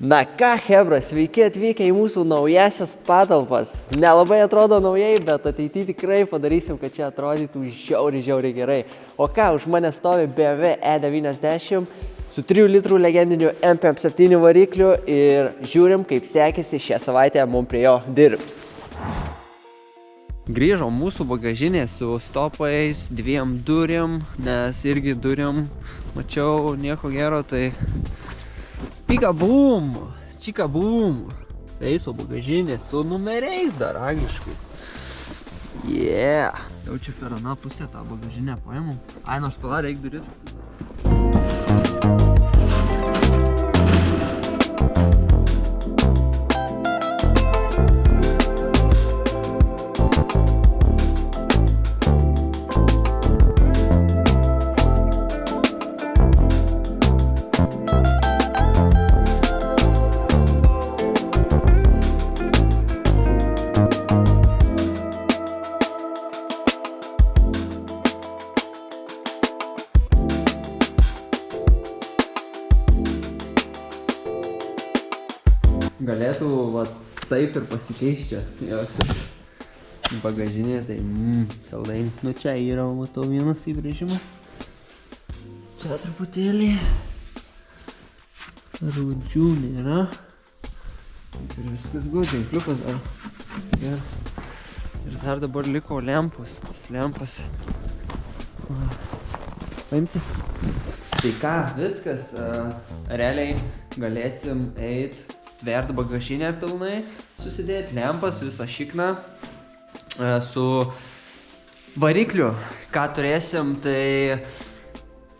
Na ką, hebra, sveiki atvykę į mūsų naujasias patalpas. Nelabai atrodo naujai, bet ateityje tikrai padarysim, kad čia atrodytų žiauriai gerai. O ką, už mane stovi BMW E90 su 3 litrų legendiniu MP7 varikliu ir žiūrim, kaip sekėsi šią savaitę mums prie jo dirbti. Grįžo mūsų bagažinė su stopais, 2 durim, nes irgi durim, mačiau nieko gero, tai pikabum, čikabum. Eiso bagažinė su numeriais dar angliškais. Yeah. Jau čia per aną pusę tą bagažinę paėmum. Ai, nors pala, reik duris. Galėtų va, taip ir pasikeisti jos bagažinė, tai saldainį. Nu čia yra, matau, vienas įbrėžimas. Čia truputėlį rūdžių nėra. Ir viskas good, ženkliukas dar. Ir dar dabar liko lempos, tas lempas. Paimsi? Tai ką, viskas, realiai galėsim eit tvert bagažinę pilnai, susidėti lempas, visą šikną su varikliu. Ką turėsim, tai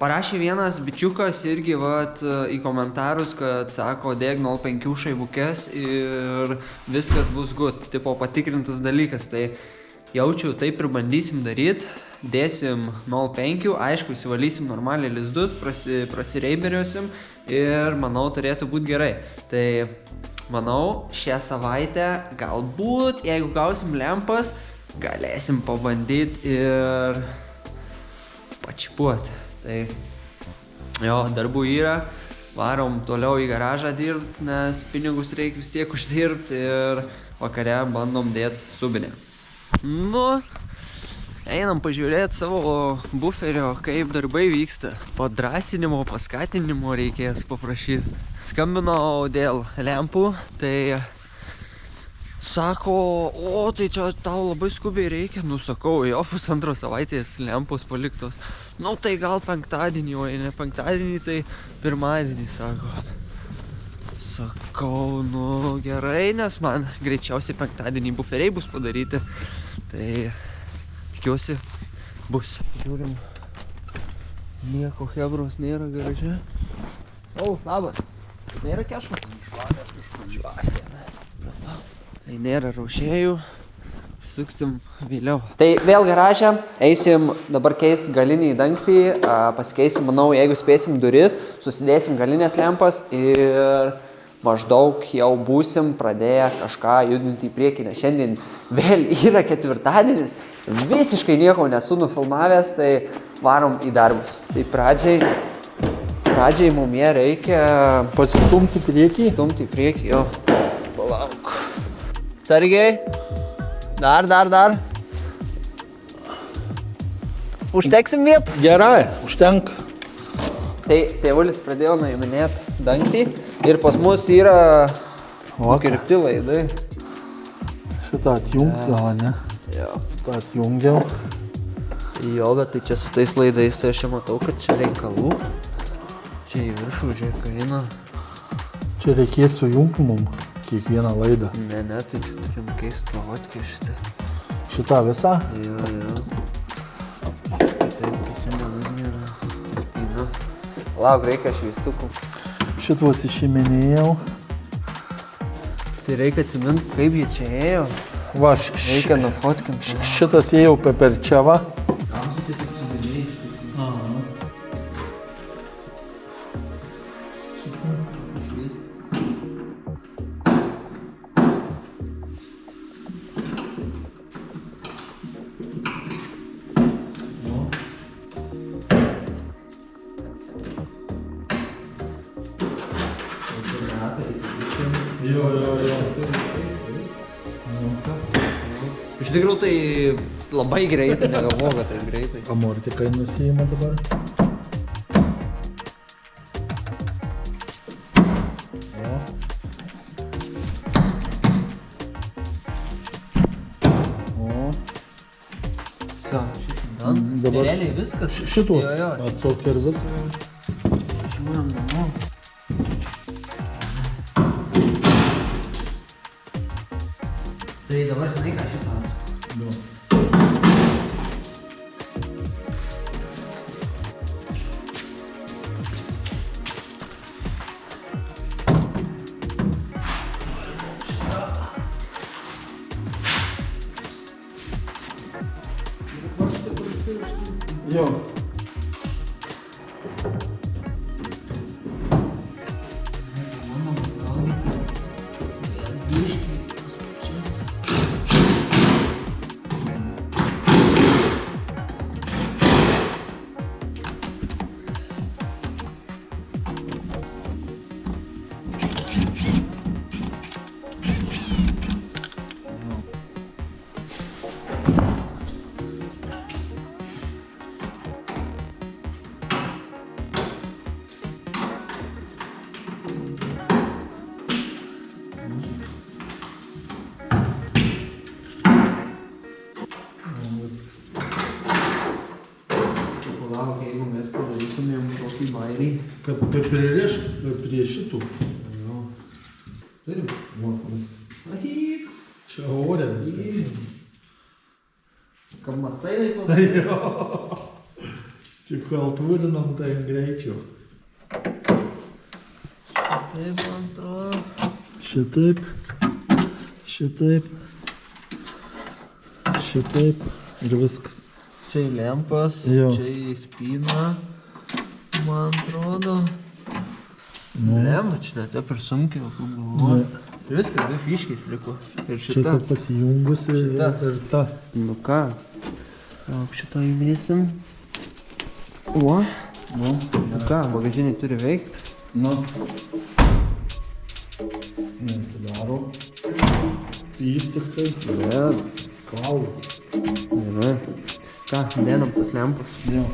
parašė vienas bičiukas irgi vat, į komentarus, kad sako, dėk 0,5 šaibukės ir viskas bus good, tipo patikrintas dalykas. Tai jaučiu, taip ir bandysim daryti. Dėsim 0,5, aišku, įsivalysim normaliai lizdus, prasireiberiosim ir manau turėtų būti gerai. Tai manau, šią savaitę galbūt, jeigu gausim lempas, galėsim pabandyti ir pačipuoti. Tai jo, darbų yra, varom toliau į garažą dirbti, nes pinigus reikia vis tiek uždirbti ir vakare bandom dėti subinę. Nu, einam pažiūrėti savo buferio, kaip darbai vyksta. Padrasinimo, paskatinimo reikės paprašyti. Skambinau dėl lempų, tai sako, o tai čia tau labai skubiai reikia. Nu sakau, jo, 2 savaitės lempos paliktos. Nu tai gal penktadienį, o ne penktadienį, tai pirmadienį, sako. Sakau, nu gerai, nes man greičiausiai penktadienį buferiai bus padaryti. Tai tikiuosi bus. Žiūrim, nieko hebros nėra garaže. O, labas. Nėra kešmas? Švarės. Tai nėra raušėjų. Suksim vėliau. Tai vėl garažę. Eisim dabar keisti galinį dangtį. Pasikeisim, manau, jeigu spėsim duris, susidėsim galinės lempas ir maždaug jau būsim pradėję kažką judinti į priekį, nes šiandien vėl yra ketvirtadienis, visiškai nieko nesu nufilmavęs, tai varom į darbus. Tai pradžiai mum jie reikia pasistumti į priekį. Stumti į priekį, jo. Palauk. Sargiai. Dar. Užteksim vietų? Gerai, užtenka. Tai tėvulis pradėjo nuiminėti dangtį ir pas mus yra kirpti laidai. Šitą atjungs gal, ne? Jo. Šitą atjungiau. Jo, bet tai čia su tais laidais, tai aš čia matau, kad čia reikalų. Čia į viršų, žiūrėk, eina. Čia reikės sujungti mum kiekvieną laidą. Ne, tai čia turim keisti pavotkę šitą. Šitą visą? Jo. Lauk, reikia šveistukų. Šitos išiminėjau. Tai reikia atsiminti, kaip jie čia ėjo. Va, reikia nufotkinti. Šitas ėjau per čia, va. metais Jo. Iš tikrųjų tai labai greitai, negalvoju, kad tai greitai. Amortikai nusijima dabar. Tai realiai viskas. Šitos Jo. atsok ir viskas. Žiūrėjom namo. Tai dabar žinai, ką šitą atsuk. Jo. Jo. Palauk, jeigu mes padarytumėm tokį bairį. Kad pririšt prie šitų. Jo. Turim? Jo, viskas. Ahyk. Čia ore viskas. Easy. Kad mastai taip padarė. Jo. Sukultūrinom tai greičiau. Taip, man atrodo. Šitaip. Šitaip. Šitaip. Ir viskas. Čia į lempas, Jo. čia į spyną, man atrodo. Nu. Lempa, čia net per sunkiai, kaip galvoju. Ir viskas, 2 fiškės liko. Ir Šitą šita. pasijungusi Šita. ir ta. Nu ką? Lauk, šitą įdėsim. O, Nu. nu ką, bagažinė turi veikti. Nu. Neatsidaro. Jis tik tai. Ne, Kaulas. ne. Ką, dėdam tas lempas. Jo.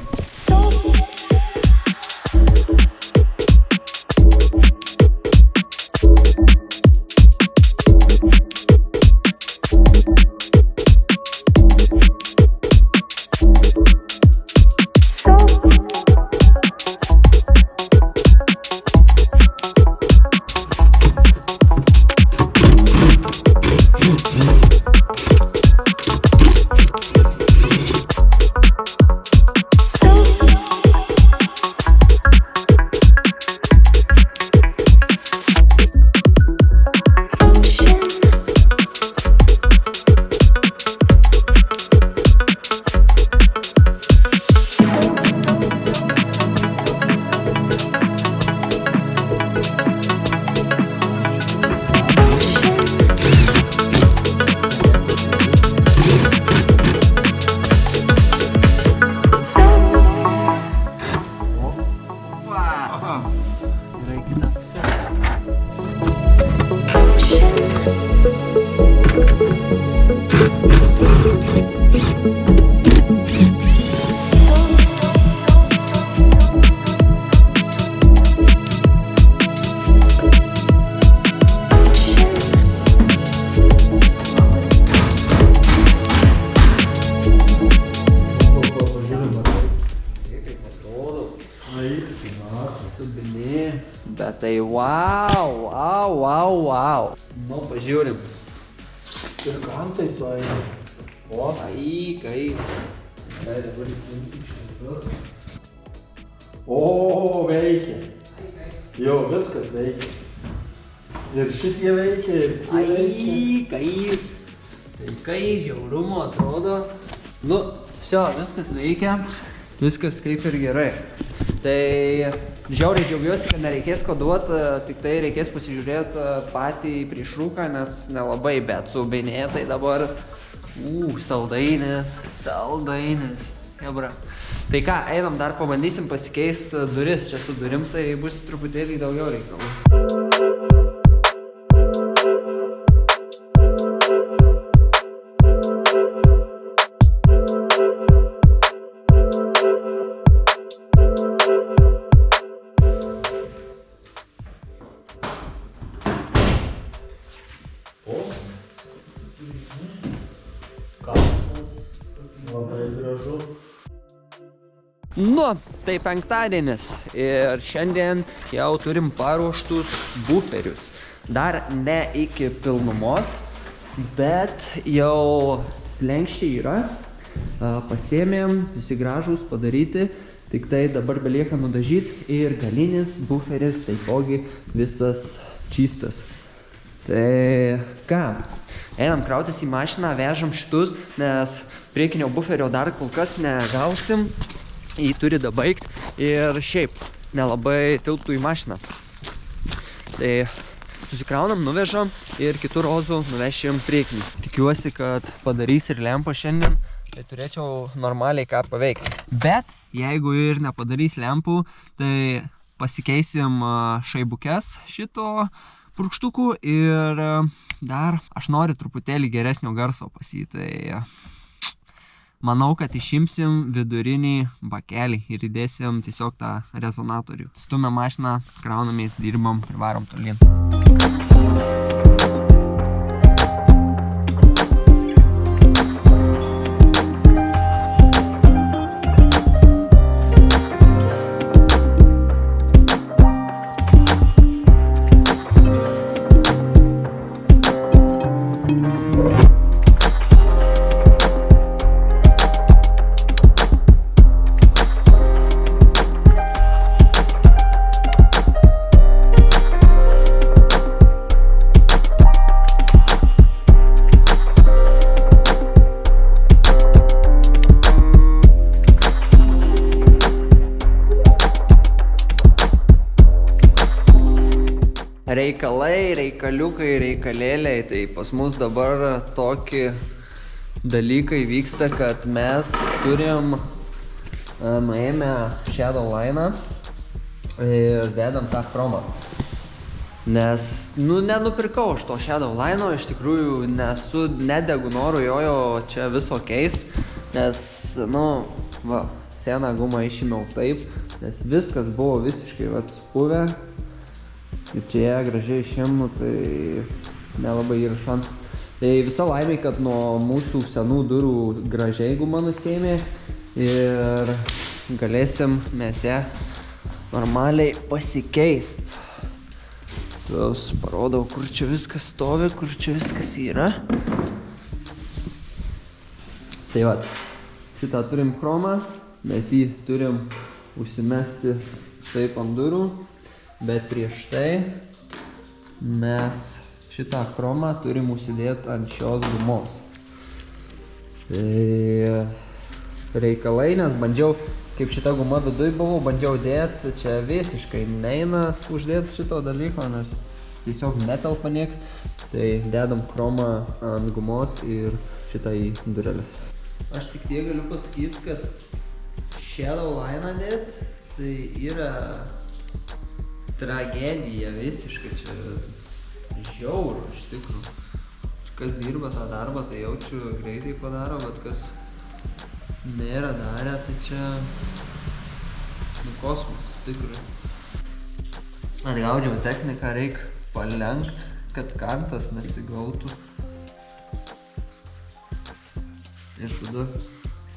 Bet tai wow. Nu, pažiūrim. Ir kantai sueina. O. Ai, kaip. Gai dabar įsijungti šitas. O, veikia. Jo, viskas veikia. Ir šitie veikia, ir tie veikia. Ai, kaip. Tai kai žiaurumo atrodo. Nu, visio, viskas veikia. Viskas kaip ir gerai. Tai žiauriai džiaugiuosi, kad nereikės koduoti, tik tai reikės pasižiūrėti patį prieš rūką, nes nelabai, bet subinėtai dabar. Saldainės. Hebra. Tai ką, einam dar pabandysim pasikeisti duris. Čia su durim tai bus truputėlį daugiau reikalų. O. Kaltas. Labai gražu. Nu, tai penktadienis ir šiandien jau turim paruoštus buferius. Dar ne iki pilnumos, bet jau slenkščiai yra. Pasėmėm, visi gražūs padaryti, tik tai dabar belieka nudažyti ir galinis buferis taipogi visas čystas. Tai ką, einam krautis į mašiną, vežam šitus, nes priekinio buferio dar kol kas negausim. Jį turi dabaigt ir šiaip nelabai tilptų į mašiną. Tai susikraunam, nuvežam ir kitų rozų nuvešim priekinį. Tikiuosi, kad padarys ir lempą šiandien, tai turėčiau normaliai ką paveikti. Bet jeigu ir nepadarys lempų, tai pasikeisim šaibukes šito purkštukų ir dar aš noriu truputėlį geresnio garso pas jį. Tai manau, kad išimsim vidurinį bakelį ir įdėsim tiesiog tą rezonatorių. Stumėm mašiną, kraunamės, dirbam ir varom tolyn. Reikalai, reikaliukai, reikalėliai, tai pas mus dabar tokie dalykai vyksta, kad mes turim nuėmę Shadowline'ą ir dedam tą chromą. Nes, nenupirkau aš to Shadowline'o, iš tikrųjų nedegu noru jojo čia viso keist, nes, va, seną gumą išėmiau taip, nes viskas buvo visiškai supuvę. Ir čia ją gražiai išėmu, tai nelabai yra šansų. Tai visa laimė, kad nuo mūsų senų durų gražiai guma nusėmė ir galėsim mes ją normaliai pasikeist. Tuos parodau, kur čia viskas stovi, kur čia viskas yra. Tai va, šitą turim chromą, mes jį turim užsimesti taip ant durų. Bet prieš tai mes šitą chromą turim užsidėti ant šios gumos. Tai reikalai, nes bandžiau, kaip šita guma viduj buvo, bandžiau dėti, čia visiškai neina uždėti šito dalyko, nes tiesiog netelpa nieks. Tai dedam chromą ant gumos ir šitą į dureles. Aš tik tiek galiu pasakyti, kad Shadowline'ą dėti, tai yra tragedija visiškai, čia žiauru iš tikrųjų. Kas dirba tą darbą, tai jaučiu greitai padaro, bet kas nėra darę, tai čia kosmos tikrai. Atgaudžiau techniką, reikia palenkt, kad kantas nesigautų. Ir tada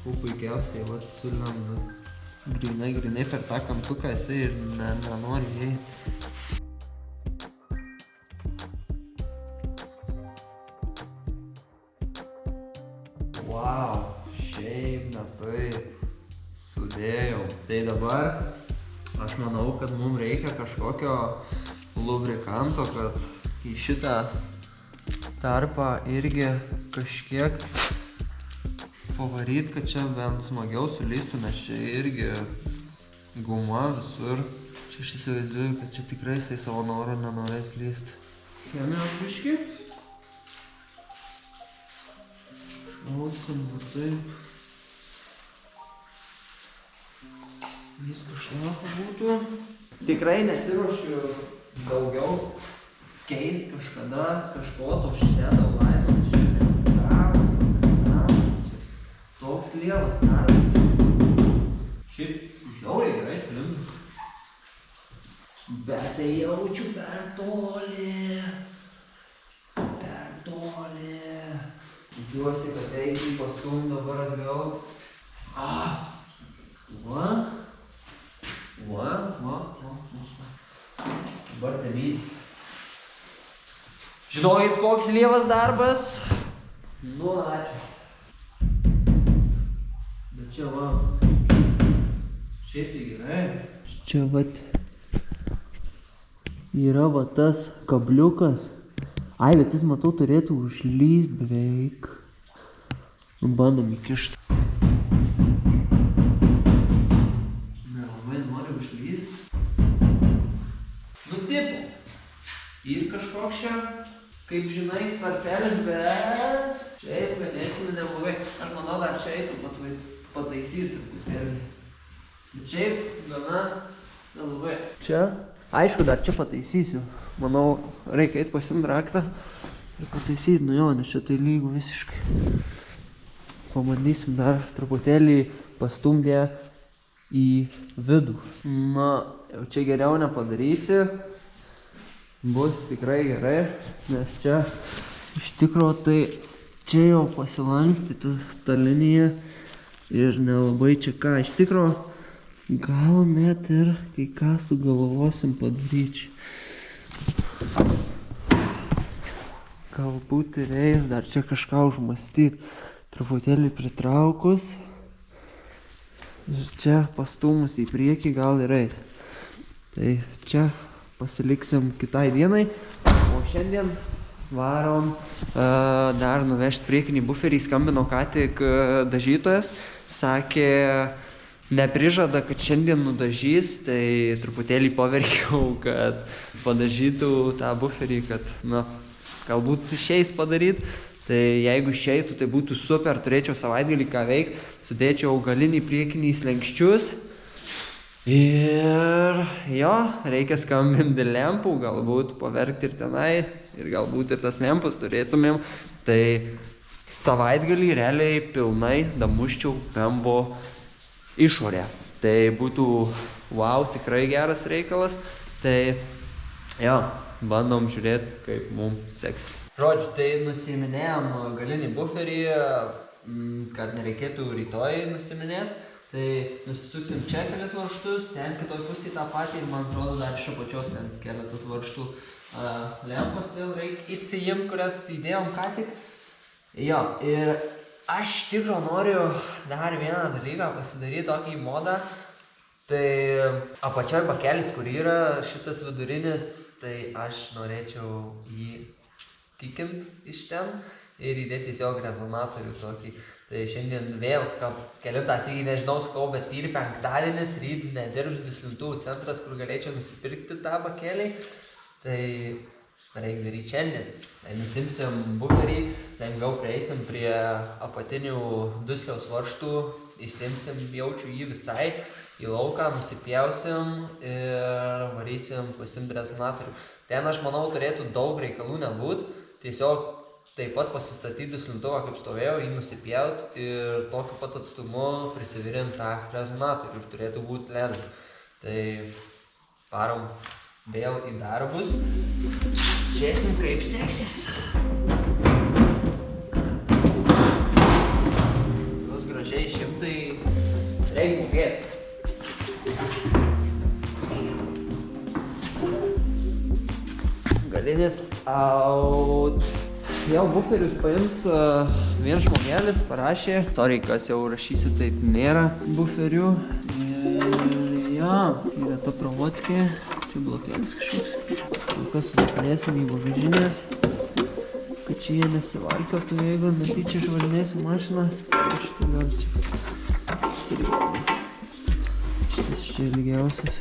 puikiausiai sulemda. Grinai per tą kantuką esi ir nenori įeiti. Wow, šiaip ne taip sudėjau. Tai dabar aš manau, kad mums reikia kažkokio lubrikanto, kad į šitą tarpą irgi kažkiek pavaryt, kad čia bent smagiau sulystų, nes čia irgi guma visur. Čia aš įsivaizduoju, kad čia tikrai jisai savo norą nenorės lysti. Chemijos biškį. Šausim, va taip. Viskas šlapa būtų. Tikrai nesiruošiu daugiau keist kažkada kažko to Shadowline'o. Toks lievas darbas. Šiaip žiauriai gerai išplindu. Bet tai jaučiu per toli. Per Tikiuosi, kad eisi pastum dabar atgal. Dabar temyti. Žinokit, koks lievas darbas? Nu, ačiū. Bet čia va. Šiaip tai gerai. Čia vat yra va tas kabliukas. Ai, bet jis, matau, turėtų užlyst beveik. Bandom įkišt. Nelabai noriu užlyst. Nu, tipo. Ir kažkoks čia, kaip žinai, tarpelis, bet šiaip ganėtinai neblogai. Aš manau, dar čia eitų pataisyti truputėlį. Bet šiaip gana neblogai. Čia? Aišku, dar čia pataisysiu. Manau, reikia eit pasiimt raktą ir pataisyti, nu jo, nes čia tai lygu visiškai. Pabandysim dar truputėlį pastumdė į vidų. Na, jau čia geriau nepadarysi. Bus tikrai gerai, nes čia iš tikro tai čia jau pasilankstyti ta linija ir nelabai čia ką. Iš tikro gal net ir kai ką sugalvosim padaryti. Galbūt ir eis dar čia kažką užmastyti, truputėlį pritraukus ir čia pastumus į priekį gal ir eis. Tai čia pasiliksim kitai dienai, o šiandien varom dar nuvežti priekinį buferį. Skambino ką tik dažytojas, sakė, neprižada, kad šiandien nudažys, tai truputėlį paverkiau, kad padažytų tą buferį, kad, na, galbūt išeis padaryti. Tai jeigu išeitų, tai būtų super, turėčiau savaitgalį ką veikti, sudėčiau augalinį priekinį slenkščius. Ir jo, reikia skambinti lempų, galbūt paverkti ir tenai, ir galbūt ir tas lempas turėtumėm. Tai savaitgalį realiai pilnai damuščiau Bembo išorę. Tai būtų, wow, tikrai geras reikalas. Tai jo, bandom žiūrėti, kaip mums seks. Žodžiu, tai nusiminėjom galinį buferį, kad nereikėtų rytoj nusiminėti. Tai nusisuksim čia kelias varžtus, ten kitoj pusėje tą patį ir man atrodo dar iš apačios ten keletas varžtų lempos vėl reikia išsijimti, kurias įdėjom ką tik. Jo, ir aš tikro noriu dar vieną dalyką pasidaryti tokį modą. Tai apačioj bakelis, kur yra šitas vidurinis, tai aš norėčiau jį tikint iš ten ir įdėti tiesiog rezonatorių tokį. Tai šiandien vėl, kelintą sykį nežinau skau, bet tyri penktadienis, ryt nedirbs duslintuvų centras, kur galėčiau nusipirkti tą bakelį. Tai reikia daryti šiandien. Tai nusimsim buferį, lengviau prieisim prie apatinių dusliaus varžtų, įsimsim jaučiu jį visai į lauką, nusipjausim ir varysim pasiimti rezonatorių. Ten aš manau turėtų daug reikalų nebūt, tiesiog taip pat pasistatyti duslintuvą, kaip stovėjau, jį nusipjaut ir tokiu pat atstumu prisivirint tą rezonatorių ir turėtų būti ledas. Tai varom vėl į darbus. Žiūrėsim, kaip seksis. Jos gražiai šimtai reikia mokėti. Galinis out. Jau buferius paims vien žmogelis, parašė. Sorry, kas jau rašysi, taip nėra buferių. Ir jo, yra ta provotkė. Čia blokelis kažkoks. Kol kas susidėsim į bagažinę, kad čia jie nesivalkiotų, jeigu netyčia išvažinėsiu mašiną. Aš tai gal čia apsirinkau. Šitas čia ilgiausias.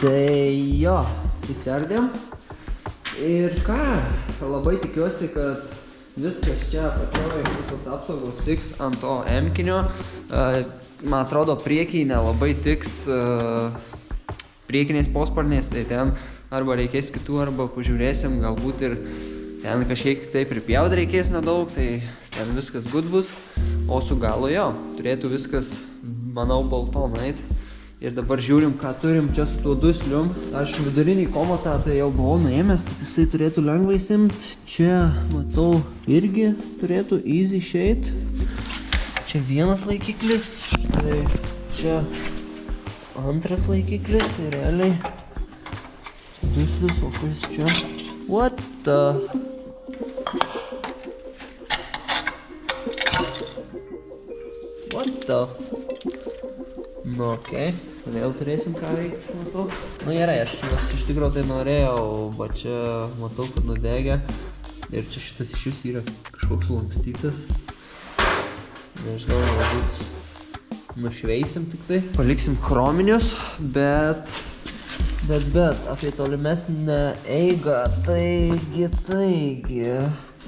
Tai jo, įserdėm. Ir ką, labai tikiuosi, kad viskas čia apačioje, visos apsaugos tiks ant to emkinio. Man atrodo, priekiai nelabai tiks priekiniais posparniais, tai ten arba reikės kitų, arba pažiūrėsim, galbūt ir ten kažkiek tik tai pripjauti reikės nedaug, tai ten viskas good bus. O su galo jo, turėtų viskas, manau, balton eit. Ir dabar žiūrim, ką turim čia su tuo duslium. Aš vidurinį komotą tai jau buvau nuėmęs, tad jisai turėtų lengvai simt. Čia, matau, irgi turėtų easy išeit. Čia vienas laikiklis, tai čia antras laikiklis ir realiai duslius, o kas čia? What the? What the? Nu, okei. Vėl turėsim ką veikti, matau. Nu gerai, aš juos iš tikrųjų tai norėjau, bet čia matau, kad nudegė. Ir čia šitas iš jų yra kažkoks lankstytas. Nežinau, galbūt nušveisim tik tai. Paliksim chrominius, bet apie tolimesnę eigą, taigi.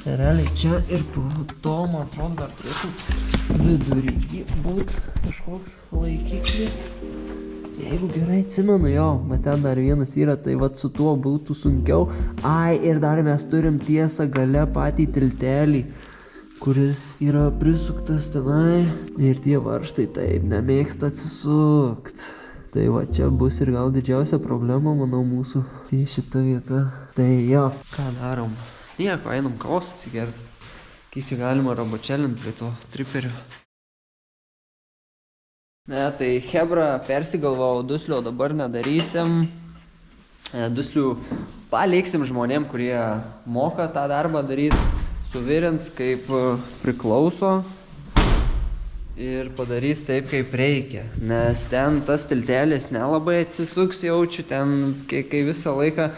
Realiai čia ir po to, man atrodo, dar turėtų viduryje būt kažkoks laikiklis. Jeigu gerai atsimenu, jo, bet ten dar vienas yra, tai vat su tuo būtų sunkiau. Ai, ir dar mes turim tiesą gale patį tiltelį, kuris yra prisuktas tenai. Ir tie varžtai taip nemėgsta atsisukt. Tai va, čia bus ir gal didžiausia problema, manau, mūsų tai šita vieta. Tai jo, ką darom? Nieko, einam kavos atsigert. Kiek čia galima robočelint prie to triperio. Ne, tai hebra persigalvojau, duslių dabar nedarysim. Duslių paliksim žmonėm, kurie moka tą darbą daryti. Suvirins kaip priklauso. Ir padarys taip, kaip reikia. Nes ten tas tiltelis nelabai atsisuks, jaučiu, ten kai visą laiką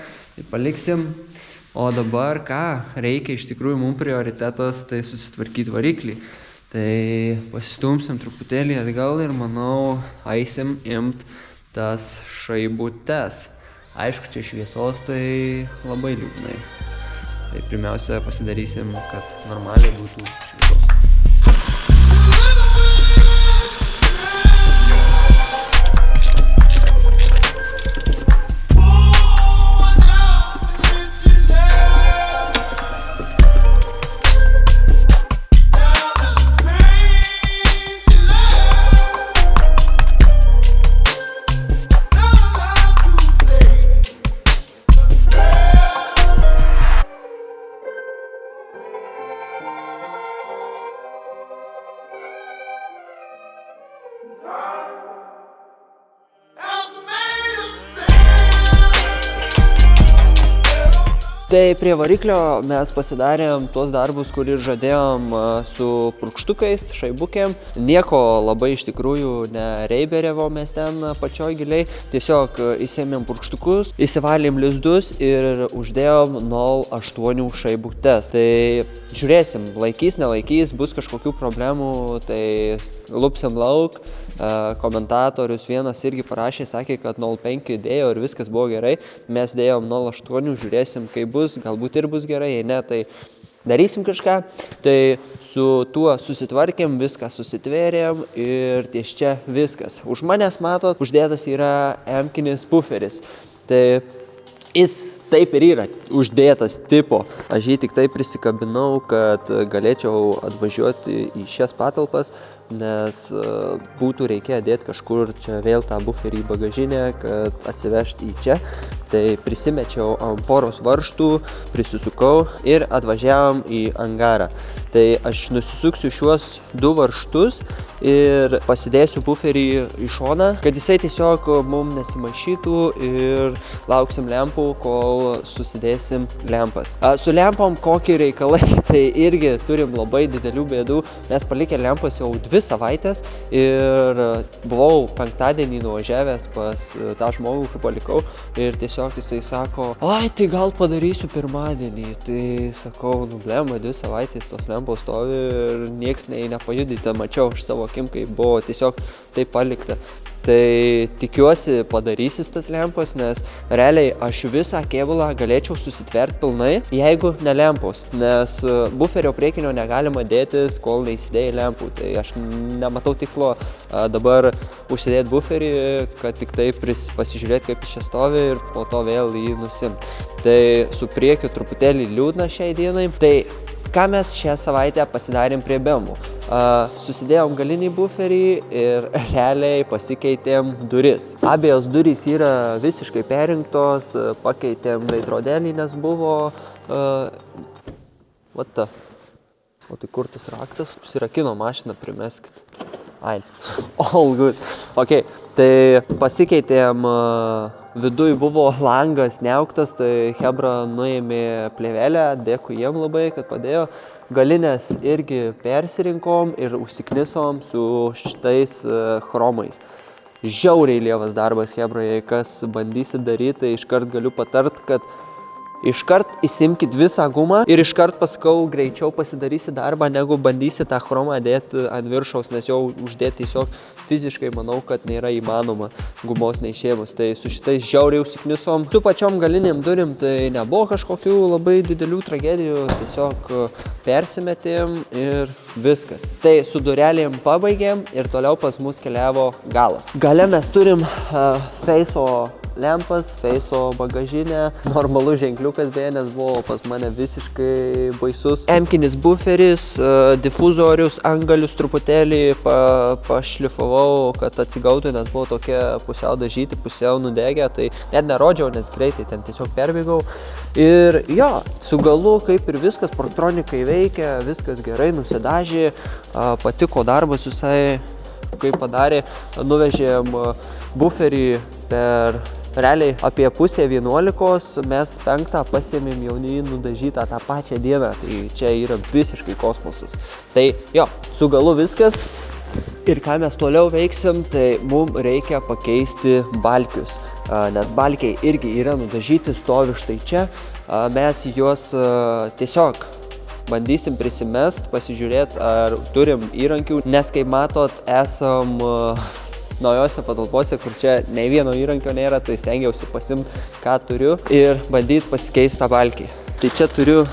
paliksim. O dabar ką reikia, iš tikrųjų mums prioritetas, tai susitvarkyti variklį. Tai pasistumsim truputėlį atgal ir manau, eisim imt tas šaibutes. Aišku, čia šviesos tai labai liūdnai. Tai pirmiausia pasidarysim, kad normaliai būtų šviesos. Tai prie variklio mes pasidarėm tuos darbus, kurį žadėjom su purkštukais, šaibukėm. Nieko labai iš tikrųjų nereiberėvo mes ten pačioj giliai. Tiesiog įsėmėm purkštukus, įsivalėm lizdus ir uždėjom 0,8 šaibutes. Tai žiūrėsim, laikys, nelaikys, bus kažkokių problemų, tai lupsim lauk. Komentatorius vienas irgi parašė, sakė, kad 0,5 dėjo ir viskas buvo gerai. Mes dėjom 0,8, žiūrėsim, kaip bus, galbūt ir bus gerai, jei ne, tai darysim kažką. Tai su tuo susitvarkėm, viską susitvėrėm ir ties čia viskas. Už manęs, matot, uždėtas yra emkinis puferis. Tai jis taip ir yra uždėtas tipo. Aš jį tik taip prisikabinau, kad galėčiau atvažiuoti į šias patalpas, nes būtų reikėję dėti kažkur čia vėl tą buferį į bagažinę, kad atsivežti į čia. Tai prisimečiau ant poros varžtų, prisisukau ir atvažiavom į angarą. Tai aš nusisuksiu šiuos 2 varžtus ir pasidėsiu buferį į šoną, kad jisai tiesiog mums nesimaišytų ir lauksim lempų, kol susidėsim lempas. Su lempom kokie reikalai, tai irgi turim labai didelių bėdų. Mes palikę lempas jau 2 savaitės ir buvau penktadienį nuvažiavęs pas tą žmogų, kur palikau ir tiesiog jisai sako, ai, tai gal padarysiu pirmadienį. Tai sakau, nu blemba, 2 savaitės tos lempos stovi ir nieks nepajudita, mačiau iš savo akim, kaip buvo tiesiog taip palikta. Tai tikiuosi padarysis tas lempas, nes realiai aš visą kėbulą galėčiau susitverti pilnai, jeigu ne lempos. Nes buferio priekinio negalima dėtis, kol neįsidėjai lempų. Tai aš nematau tikslo dabar užsidėti buferį, kad tik taip pasižiūrėti, kaip jis čia stovi ir po to vėl jį nusimt. Tai su priekiu truputėlį liūdna šiai dienai. Tai ką mes šią savaitę pasidarėm prie bemų? Susidėjom galinį buferį ir realiai pasikeitėm duris. Abiejos durys yra visiškai perinktos, pakeitėm veidrodelį, nes buvo... O tai kur tas raktas? Užsirakino mašiną, primeskit. Ai, all good. Ok, tai pasikeitėm, viduj buvo langas neauktas, tai Hebra nuėmė plėvelę, dėkui jiem labai, kad padėjo. Galinės irgi persirinkom ir užsiknisom su šitais chromais. Žiauriai lievas darbas, Hebra, jei kas bandysit daryti, tai iškart galiu patart, kad iškart įsimkit visą gumą ir iškart paskau greičiau pasidarysi darbą, negu bandysi tą chromą dėti ant viršaus, nes jau uždėti tiesiog fiziškai manau, kad nėra įmanoma gumos neišėmus. Tai su šitais žiauriai užsiknisom. Su pačiom galinėm durim tai nebuvo kažkokių labai didelių tragedijų, tiesiog persimetėm ir viskas. Tai su durelėm pabaigėm ir toliau pas mus keliavo galas. Gale mes turim Feiso lempas, Feiso bagažinę, normalus ženkliukas beje, nes buvo pas mane visiškai baisus. M-kinis buferis, difuzorius, angalius truputėlį pašlifavau, kad atsigautų, nes buvo tokie pusiau dažyti, pusiau nudegę, tai net nerodžiau, nes greitai ten tiesiog perbėgau. Ir jo, su galu kaip ir viskas, portronikai veikia, viskas gerai, nusidažė, patiko darbas visai, kaip padarė, nuvežėm buferį per realiai apie pusę 11, mes 5 pasiėmėm jaunį nudažytą tą pačią dieną, tai čia yra visiškai kosmosas. Tai jo, su galu viskas. Ir ką mes toliau veiksim, tai mums reikia pakeisti balkius, nes balkiai irgi yra nudažyti, stovi štai čia. Mes juos tiesiog bandysim prisimest, pasižiūrėti, ar turim įrankių, nes kaip matot, esam naujose patalpose, kur čia nei vieno įrankio nėra, tai stengiausi pasimti, ką turiu ir bandyti pasikeisti tą balkį. Tai čia turiu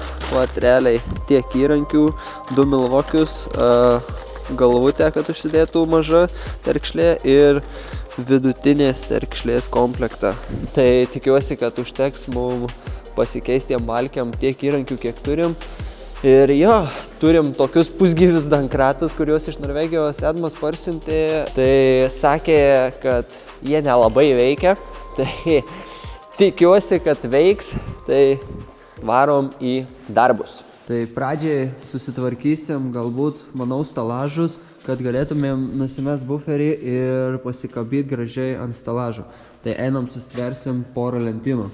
realiai tiek įrankių, 2 milvokius, galvutę, kad užsidėtų maža terkšlė ir vidutinės terkšlės komplektą. Tai tikiuosi, kad užteks mums pasikeisti tiem balkiam tiek įrankių, kiek turim. Ir jo, turim tokius pusgyvius dankratus, kuriuos iš Norvegijos Edmas parsiuntė. Tai sakė, kad jie nelabai veikia. Tai tikiuosi, kad veiks. Tai varom į darbus. Tai pradžiai susitvarkysim galbūt, manau, stalažus, kad galėtumėm nusimest buferį ir pasikabyti gražiai ant stalažo. Tai einam susitversim porą lentynų.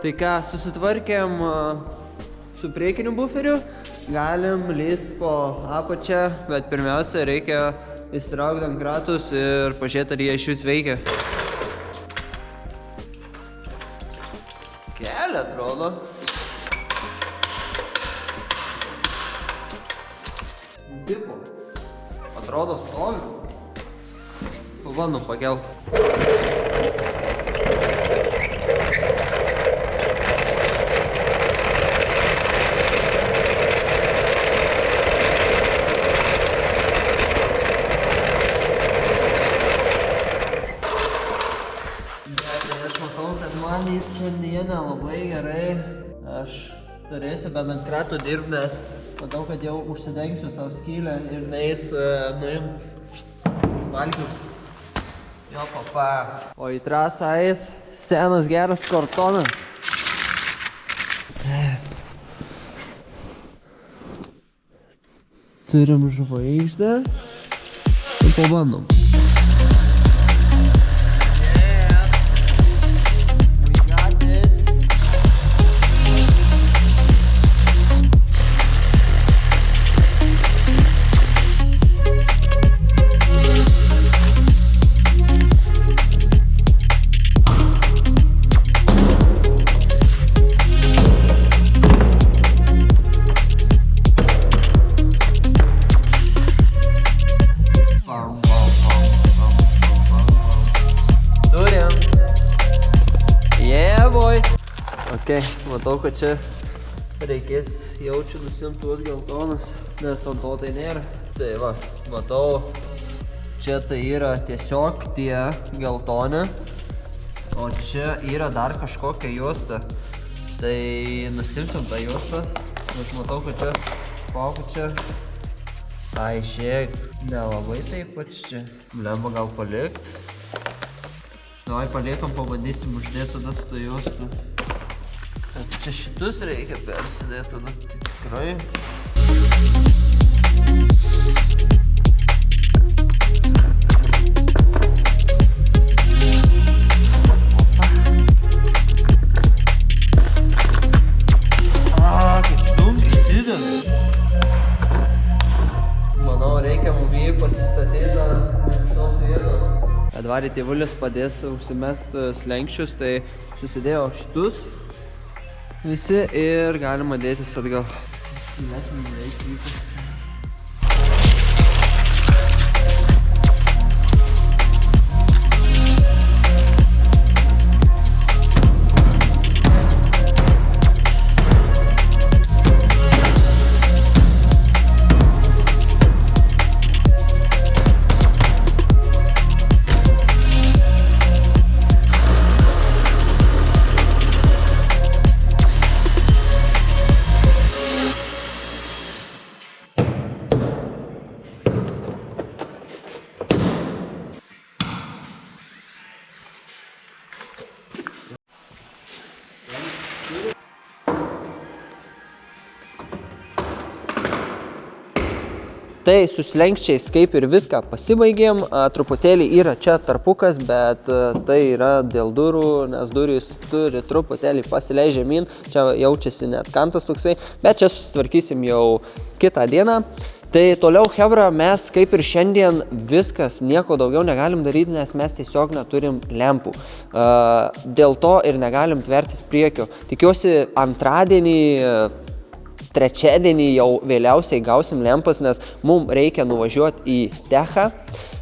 Tai ką, susitvarkėm su priekiniu buferiu, galim lįst po apačią, bet pirmiausia reikia įsitraukti dankratus ir pažiūrėti, ar jie iš vis veikia. Kelia, atrodo. Tipo, atrodo stovi. Pabandom pakelt. Čia nelabai gerai, aš turėsiu be dankratų dirbti, nes matau, kad jau užsidengsiu savo skylę ir neis nuimti balkių. Jo, papa. O į trasą eis senas geras kartonas. Turim žvaigždę. Tai pabandom. Okay, matau, kad čia reikės jaučiu nusimti tuos geltonus, nes ant to tai nėra. Tai va, matau, čia tai yra tiesiog tie geltoni, o čia yra dar kažkokia juosta. Tai nusimsim tą juostą, aš matau, kad čia spauku čia. Ai, šiek, nelabai taip pat čia. Lemba gal palikt. Davai paliekam, pabandysim uždėti tada su tą juostą. Čia šitus reikia persidėti tada, tai tikrai. Kaip sunkiai įsideda. Manau, reikia mum jį pasistatyti ant šios vietos. Edvarį tėvulis padės užsimesti slenkščius, tai susidėjo šitus visi ir galima dėtis atgal. Mes mums reikia jį pasistatyti. Tai su slenkščiais kaip ir viską pasibaigėm, truputėlį yra čia tarpukas, bet tai yra dėl durų, nes durys turi truputėlį pasileidžia žemyn, čia jaučiasi net kantas toksai, bet čia susitvarkysim jau kitą dieną. Tai toliau, hebra, mes kaip ir šiandien viskas, nieko daugiau negalim daryti, nes mes tiesiog neturim lempų. Dėl to ir negalim tvertis priekio. Tikiuosi antradienį, trečiadienį jau vėliausiai gausim lempas, nes mums reikia nuvažiuoti į techą,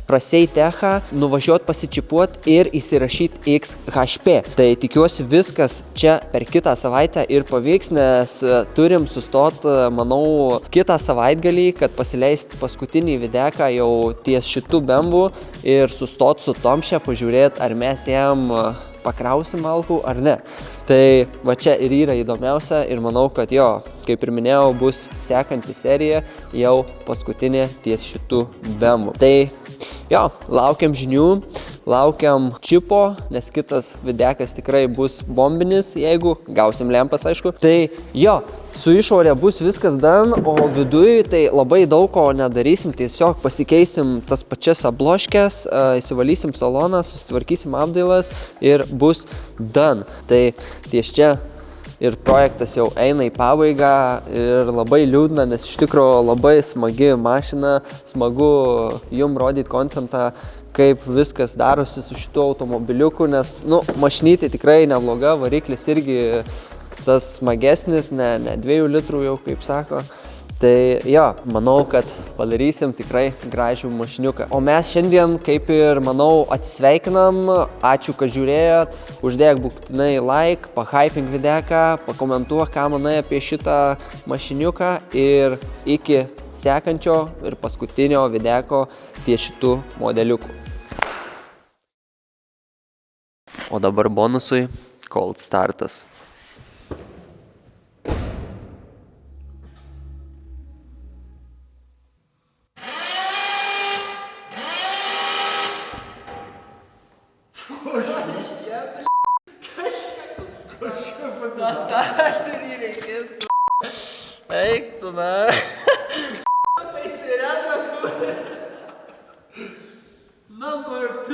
prasei techą, nuvažiuoti pasičipuoti ir įsirašyti XHP. Tai tikiuosi viskas čia per kitą savaitę ir pavyks, nes turim sustoti, manau, kitą savaitgalį, kad pasileisti paskutinį videką jau ties šitų bembų ir sustoti su Tomše, pažiūrėti, ar mes jam pakrausim alkų ar ne. Tai va čia ir yra įdomiausia ir manau, kad jo, kaip ir minėjau, bus sekanti serija jau paskutinė ties šitų bembų. Tai jo, laukiam žinių, laukiam čipo, nes kitas videkas tikrai bus bombinis, jeigu gausim lempas, aišku. Tai jo, su išorė bus viskas dan, o viduj tai labai daug ko nedarysim, tiesiog pasikeisim tas pačias abloškes, įsivalysim saloną, susitvarkysim apdailas ir bus dan. Tai ties čia ir projektas jau eina į pabaigą ir labai liūdna, nes iš tikrųjų labai smagi mašina, smagu jum rodyti kontentą, kaip viskas darosi su šituo automobiliuku, nes, mašinytė tikrai nebloga, variklis irgi tas smagesnis, ne 2 litrų jau, kaip sako. Tai jo, manau, kad padarysim tikrai gražų mašiniuką. O mes šiandien, kaip ir manau, atsisveikinam. Ačiū, kad žiūrėjot. Uždėk būtinai like, pahypink videką, pakomentuok, ką manai apie šitą mašiniuką. Ir iki sekančio ir paskutinio videko ties šitų modeliukų. O dabar bonusui cold startas. Starterį reikės, eik tu, na. Paisirėda, kur. Number 2.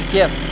Iki.